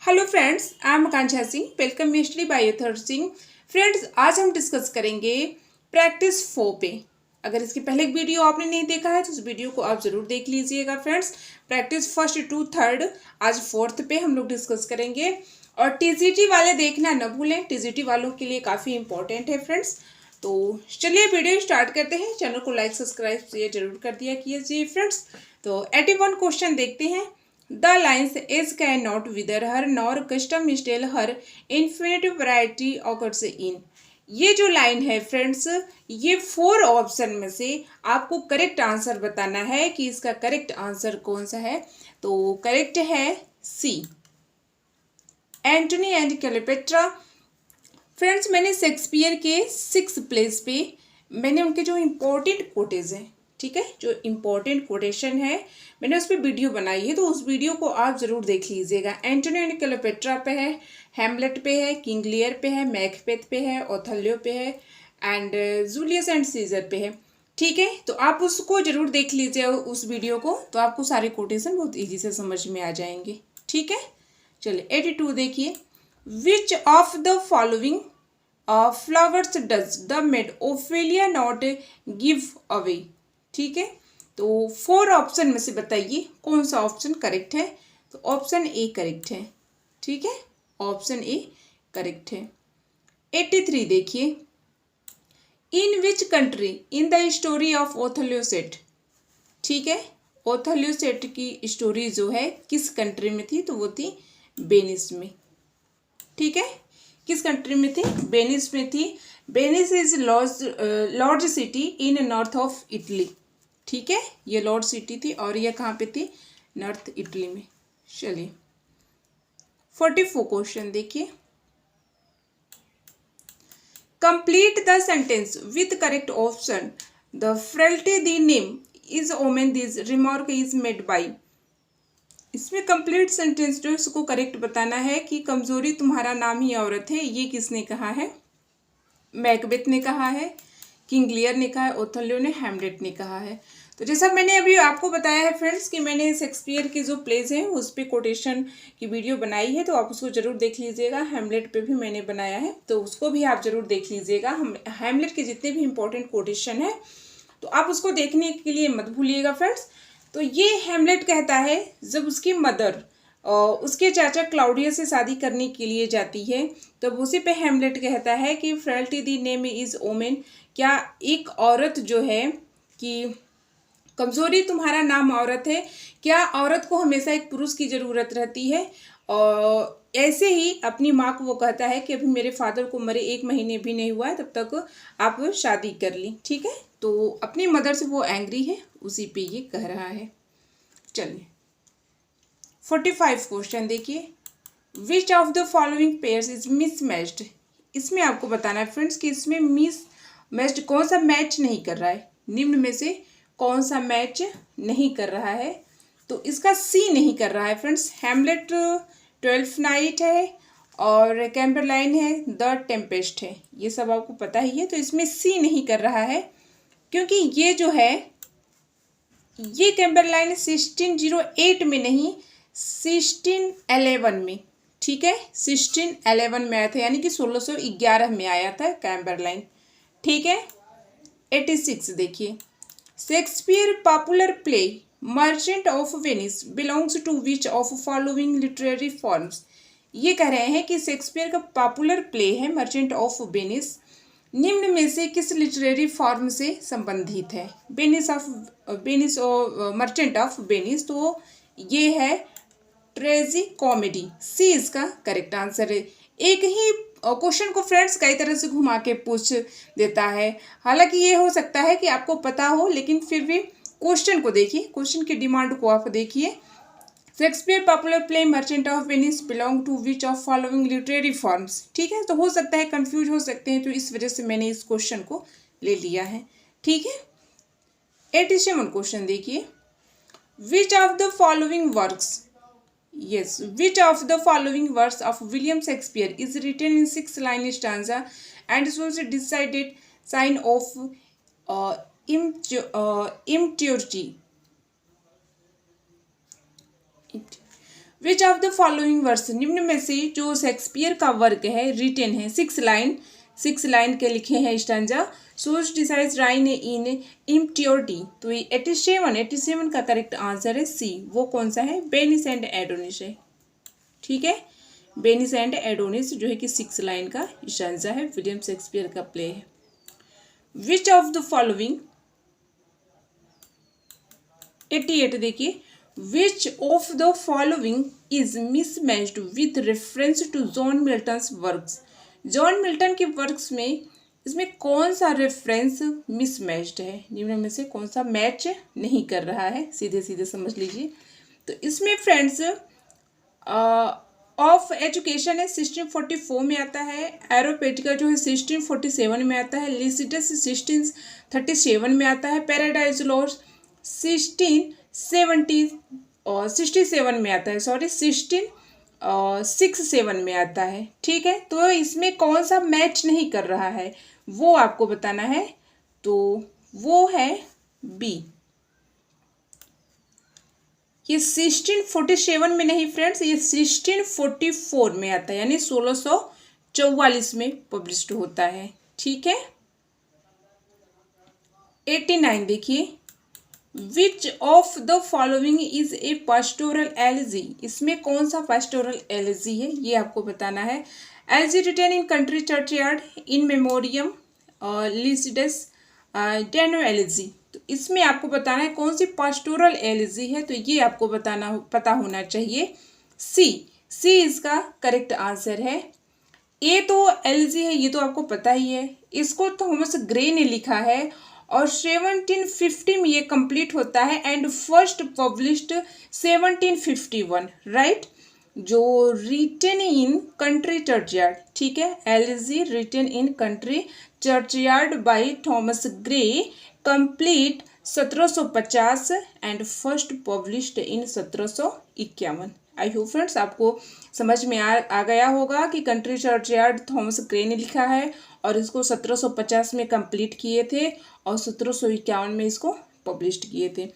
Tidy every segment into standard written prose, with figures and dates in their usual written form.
Hello friends, I am Akanksha Singh. Welcome me study by यथर Singh. Friends, आज हम डिस्कस करेंगे प्रैक्टिस 4 पे। अगर इसके पहले एक वीडियो आपने नहीं देखा है तो उस वीडियो को आप जरूर देख लीजिएगा। Friends, practice first to third, आज फोर्थ पे हम लोग डिस्कस करेंगे। और टीजीटी वाले देखना न भूलें, टीजीटी वालों के लिए काफ़ी इंपॉर्टेंट है फ्रेंड्स। तो चलिए वीडियो स्टार्ट करते हैं। चैनल को लाइक सब्सक्राइब जरूर कर दिया कीजिए फ्रेंड्स। तो 81 क्वेश्चन देखते हैं। The lines is cannot wither her nor custom style her infinite variety occurs in। ये जो लाइन है फ्रेंड्स, ये 4 ऑप्शन में से आपको करेक्ट आंसर बताना है कि इसका करेक्ट आंसर कौन सा है। तो करेक्ट है सी, एंटोनी एंड क्लेयोपेट्रा। फ्रेंड्स, मैंने शेक्सपियर के 6 प्लेस पे मैंने उनके जो इम्पोर्टेंट कोटेज हैं, ठीक है, जो इम्पोर्टेंट कोटेशन है, मैंने उस पर वीडियो बनाई है, तो उस वीडियो को आप ज़रूर देख लीजिएगा। एंटोनी एंड क्लेयोपेट्रा पे है, हैमलेट पे है, किंग लियर पे है, मैकबेथ पे है, ओथेलो पे है एंड जूलियस एंड सीजर पे है। ठीक है, तो आप उसको ज़रूर देख लीजिए उस वीडियो को, तो आपको सारे कोटेशन बहुत ईजी से समझ में आ जाएंगे। ठीक है, चलिए 82 देखिए। Which of the following flowers does the made Ophelia not give away. ठीक है, तो 4 ऑप्शन में से बताइए कौन सा ऑप्शन करेक्ट है। तो ऑप्शन ए करेक्ट है। ठीक है, ऑप्शन ए करेक्ट है। 83 देखिए। In which country in the story of Othello set. ठीक है, ओथेलो सेट की स्टोरी जो है किस कंट्री में थी, तो वो थी वेनिस में। ठीक है, किस कंट्री में थी, वेनिस में थी। Venice is large city in north of Italy. ठीक है, ये लॉर्ड सिटी थी और ये कहाँ पे थी, नॉर्थ इटली में। चलिए 44 क्वेश्चन देखिए। Complete the sentence with correct option. The frailty the name is omen this remark is made by. इसमें कंप्लीट सेंटेंस जो इसको करेक्ट बताना है कि कमजोरी तुम्हारा नाम ही औरत है, ये किसने कहा है, मैकबेथ ने कहा है, किंग लियर ने कहा है, ओथेलो ने, हैमलेट ने कहा है। तो जैसा मैंने अभी आपको बताया है फ्रेंड्स कि मैंने शेक्सपियर के जो प्लेज हैं उस पर कोटेशन की वीडियो बनाई है, तो आप उसको जरूर देख लीजिएगा। हैमलेट पे भी मैंने बनाया है, तो उसको भी आप जरूर देख लीजिएगा। हम हैमलेट के जितने भी इंपॉर्टेंट कोटेशन है तो आप उसको देखने के लिए मत भूलिएगा फ्रेंड्स। तो ये हैमलेट कहता है जब उसकी मदर उसके चाचा क्लाउडियस से शादी करने के लिए जाती है, तब उसी पे हैमलेट कहता है कि frailty the name is omen. क्या एक औरत जो है कि कमजोरी तुम्हारा नाम औरत है, क्या औरत को हमेशा एक पुरुष की ज़रूरत रहती है। और ऐसे ही अपनी माँ को वो कहता है कि अभी मेरे फादर को मरे 1 महीने भी नहीं हुआ है, तब तक आप शादी कर ली। ठीक है, तो अपनी मदर से वो एंग्री है, उसी पे ये कह रहा है। चलिए 45 क्वेश्चन देखिए। Which of the following pairs is mismatched. इसमें आपको बताना है फ्रेंड्स कि इसमें मिसमैच्ड कौन सा मैच नहीं कर रहा है, निम्न में से कौन सा मैच नहीं कर रहा है। तो इसका सी नहीं कर रहा है फ्रेंड्स। हैमलेट 12th नाइट है और कैम्बरलाइन है, द टेम्पेस्ट है, ये सब आपको पता ही है। तो इसमें सी नहीं कर रहा है क्योंकि ये जो है ये कैम्बरलाइन 1608 में नहीं 1611 में। ठीक है, 1611 में आया था, यानी कि 1611 में आया था कैम्बरलाइन। ठीक है, 86 देखिए। Shakespeare popular play Merchant of Venice belongs to which of following literary forms. ये कह रहे हैं कि शेक्सपियर का पॉपुलर प्ले है मर्चेंट ऑफ वेनिस, निम्न में से किस लिटरेरी फॉर्म से संबंधित है। वेनिस और मर्चेंट ऑफ वेनिस, तो ये है ट्रेजी कॉमेडी। सी इसका करेक्ट आंसर है। एक ही क्वेश्चन को फ्रेंड्स कई तरह से घुमा के पूछ देता है। हालांकि ये हो सकता है कि आपको पता हो, लेकिन फिर भी क्वेश्चन को देखिए, क्वेश्चन की डिमांड को आप देखिए। Shakespeare popular play Merchant of Venice belong to which of following literary forms. ठीक है, तो हो सकता है कंफ्यूज हो सकते हैं, तो इस वजह से मैंने इस क्वेश्चन को ले लिया है। ठीक है, 87 क्वेश्चन देखिए। Which of the following works, yes, which of the following works of William Shakespeare is written in 6-line stanza and shows a decided sign of immaturity. Which of the following verse, निम्न में से जो Shakespeare का work है retain है, 6 line के लिखे हैं स्टैंजा, सोच डिसाइड्स राइन इन इम्प्योरिटी, तो ये 87 का करेक्ट आंसर है सी। वो कौन सा है? बेनिस एंड एडोनिस है। ठीक है, बेनिस एंड एडोनिस जो है कि 6 लाइन का स्टैंजा है, विलियम शेक्सपियर का प्ले है। विच ऑफ द फॉलोइंग, 88 देखिए, which of the following is mismatched with reference to John Milton's works, John Milton के वर्क्स में इसमें कौन सा रेफरेंस मिसमैच्ड है, निम्न में से कौन सा मैच नहीं कर रहा है, सीधे सीधे समझ लीजिए। तो इसमें फ्रेंड्स ऑफ एजुकेशन है 1644 में आता है, एरोपेटिका जो है 1647 में आता है, लिसिटस 1637 में आता है, पैराडाइज लॉस्ट 67 में आता है, 1667 में आता है। ठीक है, तो इसमें कौन सा मैच नहीं कर रहा है वो आपको बताना है, तो वो है बी। ये 1647 में नहीं फ्रेंड्स, ये 1644 में आता है, यानी 1644 में पब्लिश्ड होता है। ठीक है, 89 देखिए, which of the following is a pastoral elegy, इसमें कौन सा पास्टोरल एलिजी है ये आपको बताना है। Elegy written in country churchyard in memoriam Lycidas डेनो एलिजी, तो इसमें आपको बताना है कौन सी पास्टोरल एलिजी है, तो ये आपको पता होना चाहिए। सी इसका करेक्ट आंसर है। ए तो एलिजी है, ये तो आपको पता ही है, इसको थॉमस ग्रे ने लिखा है और 1750 में ये कंप्लीट होता है एंड फर्स्ट पब्लिश्ड 1751, राइट, जो रिटेन इन कंट्री चर्चयार्ड। ठीक है, elegy written in country churchyard by Thomas Gray, complete 1750 and first published in 1751। I hope friends आपको समझ में आ गया होगा कि कंट्री चर्चयार्ड थॉमस ग्रे ने लिखा है और इसको 1750 में कंप्लीट किए थे और 1751 में इसको पब्लिश्ड किए थे।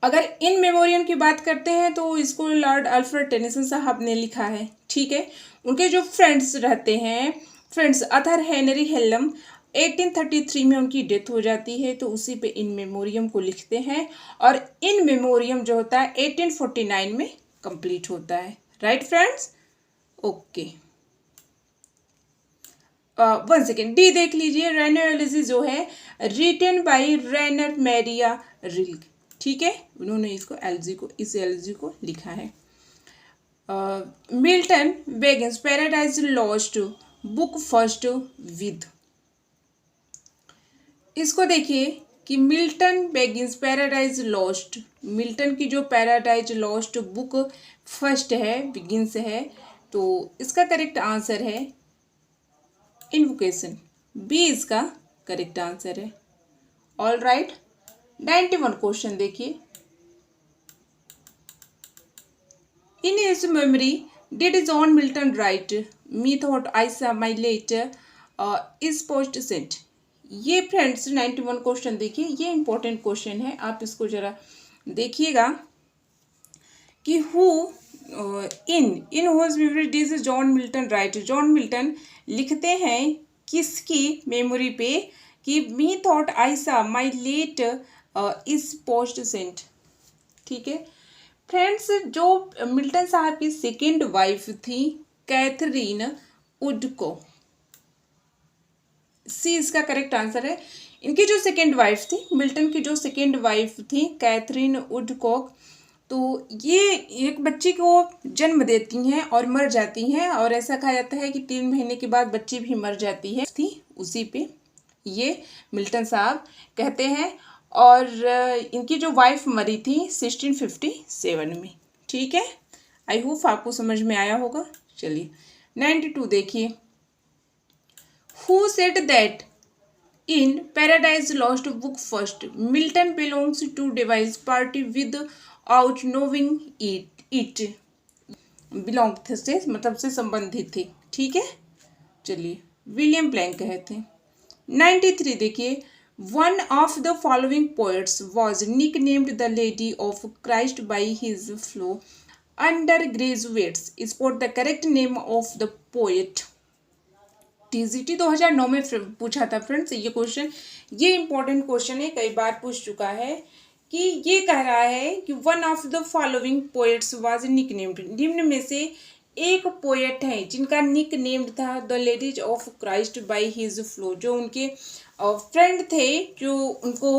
अगर इन मेमोरियम की बात करते हैं तो इसको लॉर्ड अल्फ्रेड टेनिसन साहब ने लिखा है। ठीक है, उनके जो फ्रेंड्स रहते हैं, फ्रेंड्स अर्थर हेनरी हेलम, 1833 में उनकी डेथ हो जाती है, तो उसी पे इन मेमोरियम को लिखते हैं और इन मेमोरियम जो होता है 1849 में कंप्लीट होता है। Right friends, okay, 1 second, D देख लीजिए, रेनर एलिजी जो है रिटेन बाय रेनर मैरिया रिल्ग। ठीक है, उन्होंने इसको इस एलिजी को लिखा है। Milton Begins paradise Lost book first with, इसको देखिए कि Milton Begins paradise lost, Milton की जो पैराडाइज लॉस्ट बुक फर्स्ट है, बिगिंस है, तो इसका करेक्ट आंसर है इन्वोकेशन, बी इसका करेक्ट आंसर है। ऑल राइट, 91 क्वेश्चन देखिए, in his memory did John Milton right me thought I सा माई लेट इज पोस्ट सेंट, ये फ्रेंड्स 91 क्वेश्चन देखिए, ये इंपॉर्टेंट क्वेश्चन है, आप इसको जरा देखिएगा कि who in whose memory did John Milton write, John Milton लिखते हैं किसकी मेमोरी पे कि मी थॉट आई सा माई लेट इज पोस्ट सेंट। ठीक है फ्रेंड्स, जो मिल्टन साहब की सेकेंड वाइफ थी कैथरीन वुडकॉक, सी इसका करेक्ट आंसर है। इनकी जो सेकेंड वाइफ थी, मिल्टन की जो सेकेंड वाइफ थी कैथरीन वुडकॉक, तो ये एक बच्ची को जन्म देती हैं और मर जाती हैं, और ऐसा कहा जाता है कि 3 महीने के बाद बच्ची भी मर जाती है, थी उसी पे ये मिल्टन साहब कहते हैं, और इनकी जो वाइफ मरी थी 1657 में। ठीक है, आई होप आपको समझ में आया होगा। चलिए 92 देखिए, who said that in Paradise Lost book first Milton belongs to devil's party without knowing it belong से मतलब से संबंधित थे। ठीक है, चलिए विलियम ब्लैंक कहते हैं। 93 देखिए, one of the following poets was nicknamed the lady of Christ by his flow, undergraduates spot the correct name of the poet. TGT 2009 में पूछा था फ्रेंड्स ये क्वेश्चन। ये इंपॉर्टेंट क्वेश्चन है, कई बार पूछ चुका है कि ये कह रहा है कि one of the following poets was nicknamed. निम्न में से एक पोएट है जिनका निक नेम्ड था the ladies of Christ by his flow. जो उनके फ्रेंड थे जो उनको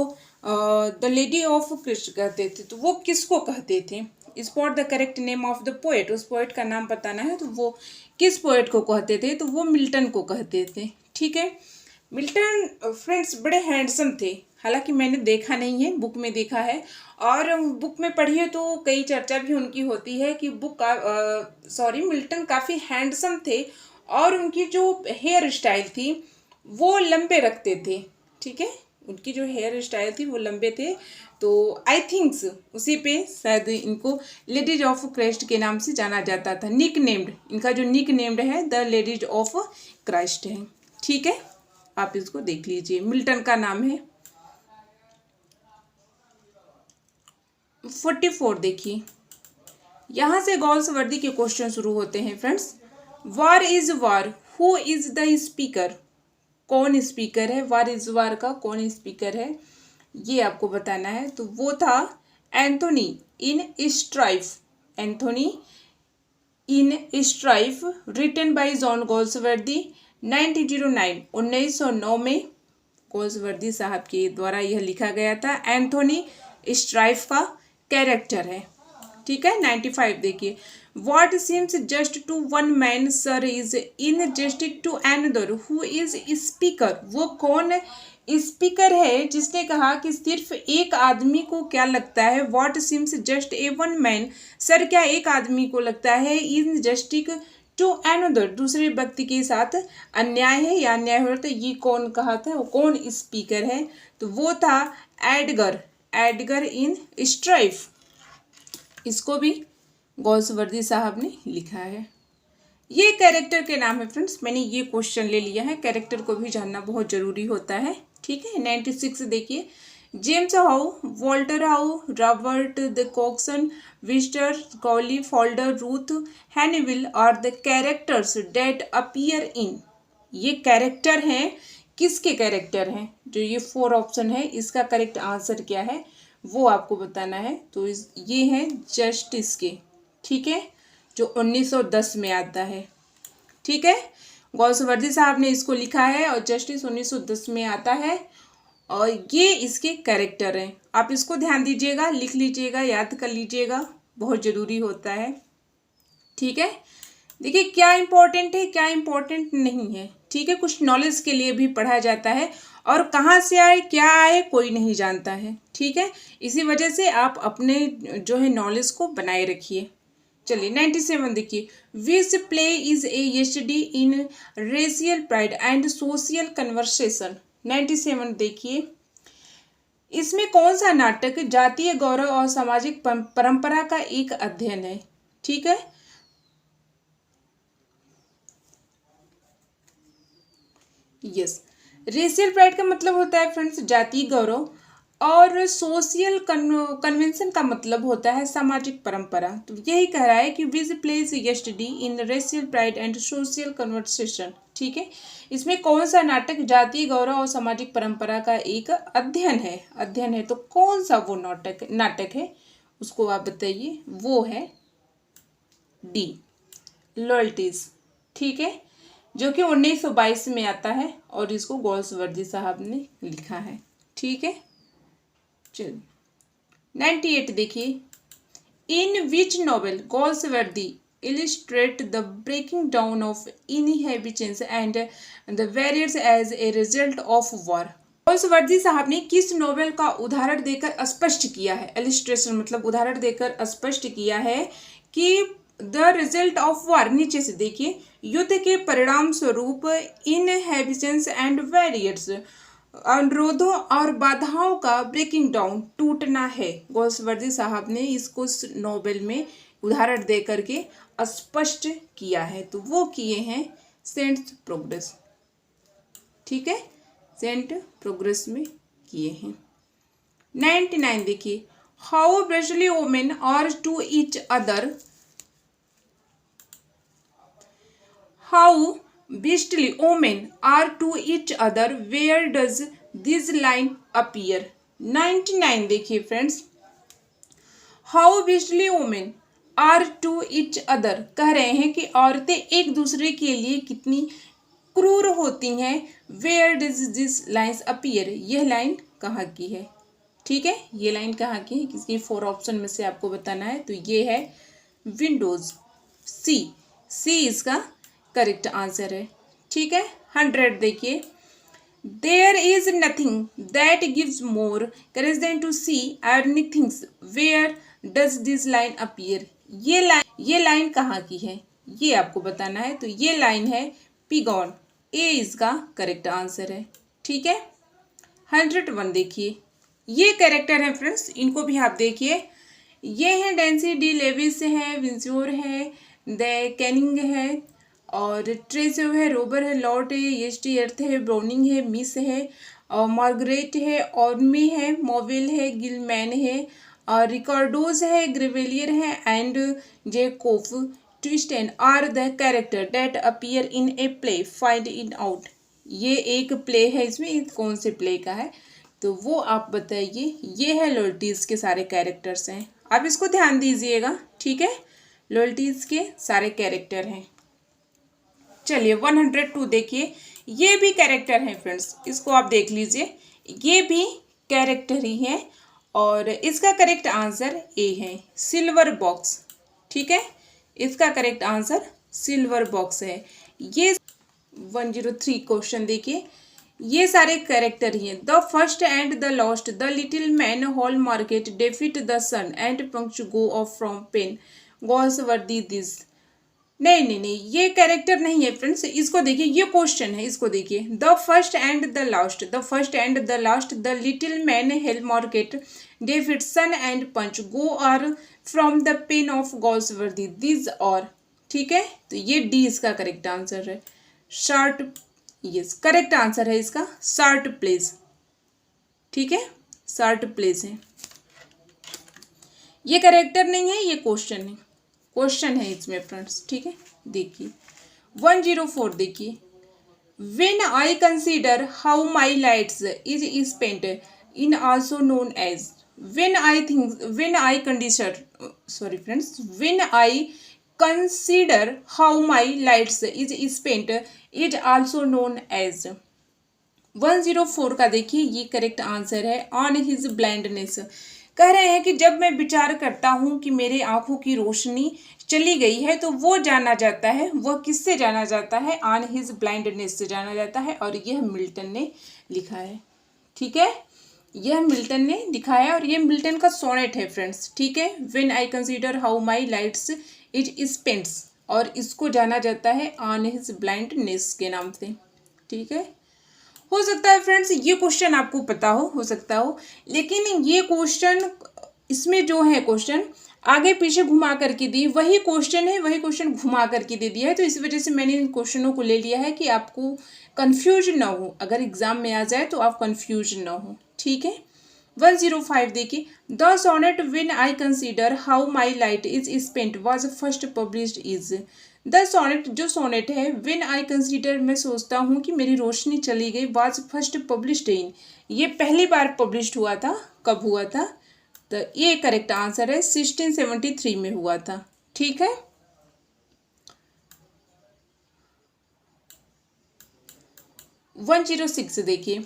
द लेडी ऑफ क्रिस्ट कहते थे, तो वो किसको कहते थे? Spot the correct name of the poet. उस पोएट का नाम बताना है, तो वो किस पोएट को कहते थे? तो वो मिल्टन को कहते थे। ठीक है, मिल्टन फ्रेंड्स बड़े हैंडसम थे। हालांकि मैंने देखा नहीं है, बुक में देखा है, और बुक में पढ़ी है तो कई चर्चा भी उनकी होती है कि मिल्टन काफ़ी हैंडसम थे और उनकी जो हेयर स्टाइल थी वो लंबे रखते थे। ठीक है, उनकी जो हेयर स्टाइल थी वो लंबे थे, तो आई थिंक्स उसी पे शायद इनको लेडीज ऑफ क्राइस्ट के नाम से जाना जाता था। निक नेम्ड, इनका जो निक नेम्ड है द लेडीज ऑफ क्राइस्ट है। ठीक है, आप इसको देख लीजिए, मिल्टन का नाम है। 44 देखिए, यहाँ से गॉल्सवर्दी के क्वेश्चन शुरू होते हैं friends. War is war, who is the speaker? कौन स्पीकर है? वार इज वार का कौन स्पीकर है, ये आपको बताना है। तो वो था Anthony in strife. Anthony in strife written by John Galsworthy 1909 में गॉल्सवर्दी साहब के द्वारा यह लिखा गया था। एंथोनी स्ट्राइफ का कैरेक्टर है। ठीक है, 95 देखिए, What seems just to one man, sir, is injustice to another. Who is speaker? वो कौन स्पीकर है जिसने कहा कि सिर्फ एक आदमी को क्या लगता है? What seems just a one man, sir क्या एक आदमी को लगता है injustice to another, दूसरे व्यक्ति के साथ अन्याय है या अन्याय हो रहा था, ये कौन कहा था? वो कौन स्पीकर है? तो वो था एडगर इन स्ट्राइफ। इसको भी गॉल्सवर्दी साहब ने लिखा है। ये कैरेक्टर के नाम है फ्रेंड्स। मैंने ये क्वेश्चन ले लिया है, कैरेक्टर को भी जानना बहुत ज़रूरी होता है। ठीक है, 96 देखिए, James Howe, Walter Howe, Robert the Coxon, Wister, Collie, Folder, Ruth, Haniville are the characters that appear in. ये कैरेक्टर हैं, किसके कैरेक्टर हैं? जो ये 4 ऑप्शन है, इसका करेक्ट आंसर क्या है वो आपको बताना है। तो ये है जस्टिस के। ठीक है, जो 1910 में आता है। ठीक है, गॉल्सवर्दी साहब ने इसको लिखा है और जस्टिस 1910 में आता है और ये इसके कैरेक्टर हैं। आप इसको ध्यान दीजिएगा, लिख लीजिएगा, याद कर लीजिएगा, बहुत ज़रूरी होता है। ठीक है, देखिए क्या इम्पोर्टेंट है क्या इम्पोर्टेंट नहीं है। ठीक है, कुछ नॉलेज के लिए भी पढ़ा जाता है और कहाँ से आए क्या आए कोई नहीं जानता है। ठीक है, इसी वजह से आप अपने जो है नॉलेज को बनाए रखिए। चलिए 97 देखिए, which play is a study in racial pride and social conversation. 97 देखिए, इसमें कौन सा नाटक जातीय गौरव और सामाजिक परंपरा का एक अध्ययन है? ठीक है, यस, रेशियल प्राइड का मतलब होता है फ्रेंड्स जातीय गौरव, और सोशल कन्वेंशन का मतलब होता है सामाजिक परंपरा। तो यही कह रहा है कि विच pledge study in racial pride and social conversation. ठीक है, इसमें कौन सा नाटक जातीय गौरव और सामाजिक परंपरा का एक अध्ययन है। तो कौन सा वो नाटक है उसको आप बताइए। वो है डी, लॉयल्टीज। ठीक है, जो कि 1922 में आता है और इसको गॉल्सवर्दी साहब ने लिखा है। ठीक है, चलिए 98 देखिए, in which novel Galsworthy illustrate the breaking down of inhabitants and the barriers as a result of war। Galsworthy साहब ने किस नोवेल का उदाहरण देकर स्पष्ट किया है? इलिस्ट्रेशन मतलब उदाहरण देकर स्पष्ट किया है कि द रिजल्ट ऑफ वार, नीचे से देखिए, युद्ध के परिणाम स्वरूप इनहेबिटेंट्स एंड बैरियर्स, अनुरोधों और बाधाओं का ब्रेकिंग डाउन, टूटना है। गॉल्सवर्दी साहब ने इसको नोवेल में उदाहरण दे करके स्पष्ट किया है। तो वो किए हैं सेंट प्रोग्रेस। ठीक है, सेंट प्रोग्रेस में किए हैं। 99 देखिए, how beastly women are to each other how beastly omen are to each other, where does this line appear? 99 देखिए friends, how beastly omen are to each other, कह रहे हैं कि औरतें एक दूसरे के लिए कितनी क्रूर होती हैं। Where does this lines appear, यह लाइन कहाँ की है? ठीक है, ये लाइन कहाँ की है? किसकी 4 ऑप्शन में से आपको बताना है। तो ये है विंडोज, सी इसका करेक्ट आंसर है। ठीक है, 100 देखिए, there is nothing that gives more courage than to see earning things, where does this line appear, ये लाइन कहाँ की है? ये आपको बताना है। तो ये लाइन है पिगॉन, ए इसका करेक्ट आंसर है। ठीक है, 101 देखिए, ये कैरेक्टर है फ्रेंड्स, इनको भी आप देखिए। ये है डेंसी डी लेविस है, विंजोर है, द कैनिंग है, और ट्रेसो है, रोबर है, लॉट है, एस.टी. अर्थ है, ब्राउनिंग है, मिस है, और मार्गरेट है, ऑर्मी है, मोविल है, गिलमैन है, और रिकॉर्डोज है, ग्रेवेलियर है, and Jacob Twiston are the character that appear in a play, find in out. ये एक प्ले है, इसमें कौन से प्ले का है तो वो आप बताइए। ये है लॉयल्टीज के सारे कैरेक्टर्स हैं, आप इसको ध्यान दीजिएगा। ठीक है, लॉयल्टीज के सारे कैरेक्टर हैं। चलिए 102 देखिए, ये भी कैरेक्टर हैं फ्रेंड्स, इसको आप देख लीजिए, ये भी कैरेक्टर ही है, और इसका करेक्ट आंसर ए है, सिल्वर बॉक्स। ठीक है, इसका करेक्ट आंसर सिल्वर बॉक्स है। ये 103 क्वेश्चन देखिए, ये सारे कैरेक्टर ही हैं। The first and the last, the little man, hall marked, defeat the sun, and punch go off from pen, Galsworthy this. नहीं, ये कैरेक्टर नहीं है फ्रेंड्स, इसको देखिए, ये क्वेश्चन है, इसको देखिए। The first and the last, the first and the last, the little man, hallmarked, defeat sun, and punch go are from the pen of Galsworthy this और। ठीक है, तो ये डी इसका करेक्ट आंसर है। Short, yes correct answer है इसका short place. ठीक है, शार्ट प्लेस है, ये कैरेक्टर नहीं है, ये क्वेश्चन है, क्वेश्चन है इसमें फ्रेंड्स। ठीक है, देखिए 104 देखिए, when I consider how my lights is spent in also known as, when I consider how my lights is spent is also known as. 104 का देखिए, ये करेक्ट आंसर है ऑन हिज ब्लाइंडनेस। कह रहे हैं कि जब मैं विचार करता हूँ कि मेरे आंखों की रोशनी चली गई है, तो वो जाना जाता है, वह किससे जाना जाता है? ऑन हिज ब्लाइंडनेस से जाना जाता है, और यह मिल्टन ने लिखा है। ठीक है, यह मिल्टन ने लिखा है, और यह मिल्टन का सोनेट है फ्रेंड्स। ठीक है, when I consider how my lights is spents, और इसको जाना जाता है ऑन हिज ब्लाइंडनेस के नाम से। ठीक है, हो सकता है फ्रेंड्स ये क्वेश्चन आपको पता हो सकता हो, लेकिन ये क्वेश्चन, इसमें जो है क्वेश्चन आगे पीछे घुमा करके दी, वही क्वेश्चन है, वही क्वेश्चन घुमा करके दे दिया है। तो इस वजह से मैंने इन क्वेश्चनों को ले लिया है कि आपको कंफ्यूज ना हो, अगर एग्जाम में आ जाए तो आप कंफ्यूज ना हो। ठीक है, 105 देखिए, the sonnet when I consider how my light is spent was first published is. The sonnet, जो सोनेट है, व्हेन आई कंसीडर, मैं सोचता हूँ कि मेरी रोशनी चली गई, वाज फर्स्ट पब्लिश्ड इन, ये पहली बार पब्लिश्ड हुआ था, कब हुआ था? तो ये करेक्ट आंसर है 1673 में हुआ था। ठीक है, वन 106 देखिए,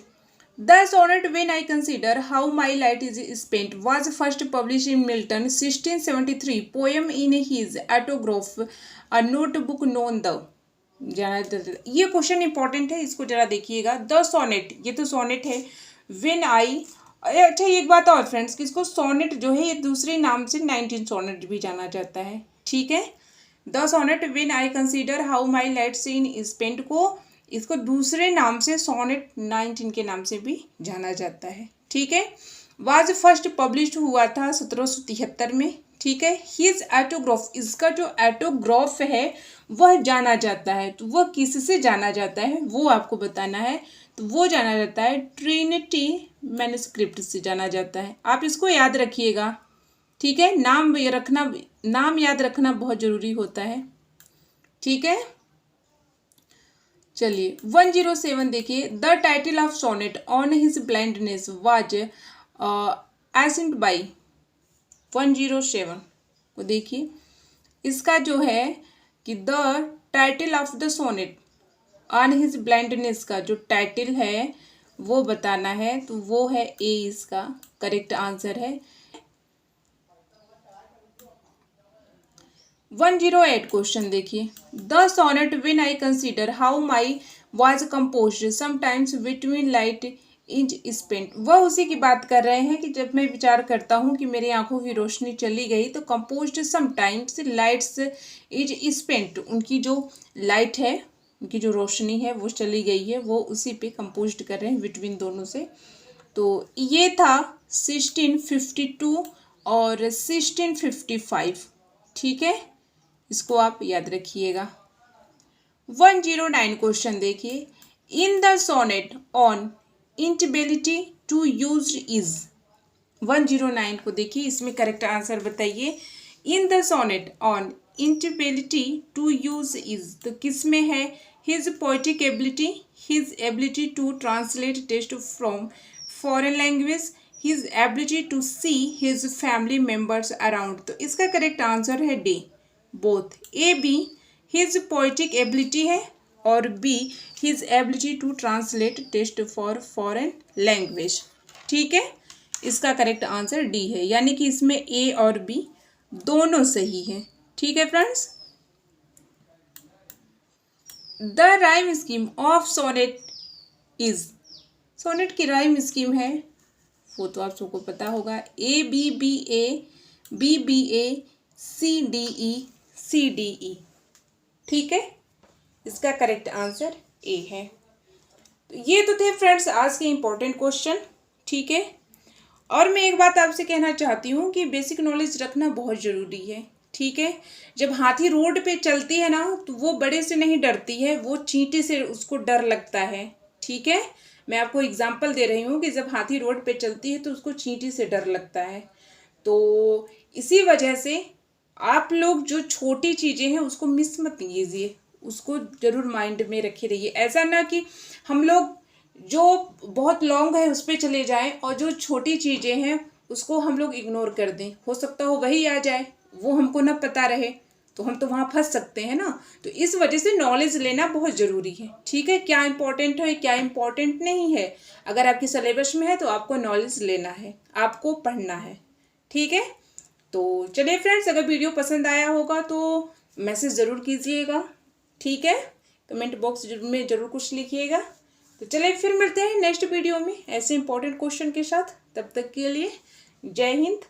the sonnet when I consider how my light is spent was first publish in Milton 1673, poem in his autograph, a notebook known the. ये क्वेश्चन इंपॉर्टेंट है, इसको जरा देखिएगा। द सोनेट, ये तो सोनेट है, व्हेन आई, अच्छा एक बात और फ्रेंड्स कि इसको सोनेट जो है, ये दूसरे नाम से 19 सोनेट भी जाना जाता है। ठीक है, the sonnet when I consider how my lights in spent को, इसको दूसरे नाम से सोनेट 19 के नाम से भी जाना जाता है। ठीक है, वाज फर्स्ट पब्लिश हुआ था 1773 में। ठीक है, हिज ऑटोग्राफ, इसका जो ऑटोग्राफ है वह जाना जाता है, तो वह किससे जाना जाता है वो आपको बताना है। तो वो जाना जाता है ट्रिनिटी मैन्युस्क्रिप्ट से जाना जाता है, आप इसको याद रखिएगा। ठीक है, नाम याद रखना बहुत ज़रूरी होता है। ठीक है, चलिए 107 देखिए, the title of sonnet on his blindness was assent by. 107 को देखिए, इसका जो है कि the title of the sonnet on his blindness का जो टाइटल है वो बताना है, तो वो है ए, इसका करेक्ट आंसर है। 108 क्वेश्चन देखिए, the sonnet when I consider how my was composed sometimes between light is spent. वह उसी की बात कर रहे हैं कि जब मैं विचार करता हूँ कि मेरी आंखों की रोशनी चली गई तो composed sometimes lights is spent, उनकी जो लाइट है, उनकी जो रोशनी है वो चली गई है, वो उसी पे कंपोज्ड कर रहे हैं बिटवीन दोनों से। तो ये था 1652 और 1655, ठीक है, इसको आप याद रखिएगा। 109 क्वेश्चन देखिए, in the sonnet on inability to use his. 109 को देखिए, इसमें करेक्ट आंसर बताइए। In the sonnet on inability to use his, तो किस में है? His poetic ability, his ability to translate text from foreign language, his ability to see his family members around. तो इसका करेक्ट आंसर है D, both. A B his poetic ability है और B his ability to translate text for foreign language, ठीक है। इसका correct answer D है, यानी कि इसमें ए और बी दोनों सही है, ठीक है friends. The rhyme scheme of sonnet is, sonnet की राइम स्कीम है वो तो आप सबको पता होगा, A B B A, B B A, C D E, C D E, ठीक है। इसका करेक्ट आंसर ए है। तो ये तो थे फ्रेंड्स आज के इंपॉर्टेंट क्वेश्चन, ठीक है। और मैं एक बात आपसे कहना चाहती हूँ कि बेसिक नॉलेज रखना बहुत ज़रूरी है, ठीक है। जब हाथी रोड पे चलती है ना तो वो बड़े से नहीं डरती है, वो चींटी से उसको डर लगता है, ठीक है। मैं आपको एग्जांपल दे रही हूँ कि जब हाथी रोड पे चलती है तो उसको चींटी से डर लगता है। तो इसी वजह से आप लोग जो छोटी चीज़ें हैं उसको मिस मत कीजिए, उसको जरूर माइंड में रखे रहिए। ऐसा ना कि हम लोग जो बहुत लॉन्ग है उस पर चले जाएं और जो छोटी चीज़ें हैं उसको हम लोग इग्नोर कर दें। हो सकता हो वही आ जाए, वो हमको ना पता रहे तो हम तो वहाँ फंस सकते हैं ना। तो इस वजह से नॉलेज लेना बहुत ज़रूरी है, ठीक है। क्या इंपॉर्टेंट है क्या इंपॉर्टेंट नहीं है, अगर आपकी सिलेबस में है तो आपको नॉलेज लेना है, आपको पढ़ना है, ठीक है। तो चलिए फ्रेंड्स, अगर वीडियो पसंद आया होगा तो मैसेज ज़रूर कीजिएगा, ठीक है। कमेंट बॉक्स में ज़रूर कुछ लिखिएगा। तो चलिए फिर मिलते हैं नेक्स्ट वीडियो में ऐसे इंपॉर्टेंट क्वेश्चन के साथ। तब तक के लिए जय हिंद,